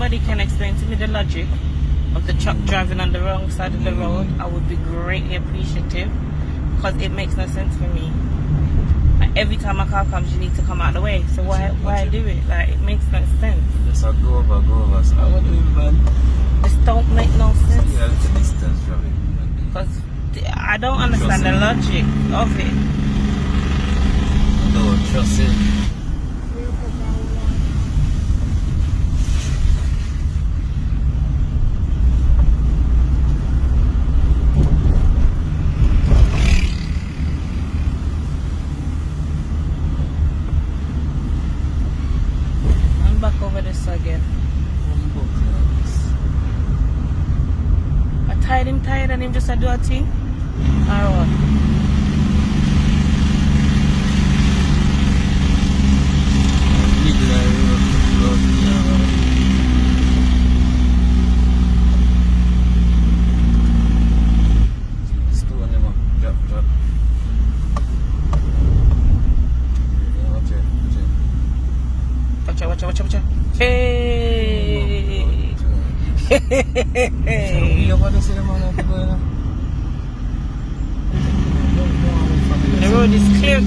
somebody can explain to me the logic of the truck driving on the wrong side of the road, I would be greatly appreciative, because it makes no sense for me. Like, every time a car comes, you need to come out of the way. So why do it? Like, it makes no sense. Just go over. So what do you man? This don't make no sense. Yeah, it's a distance from it. Because I don't understand the logic of it. No, trust it. I'm back over this again. I tired and him just do a thing? Or what? Watch out. Hey! The road is clear.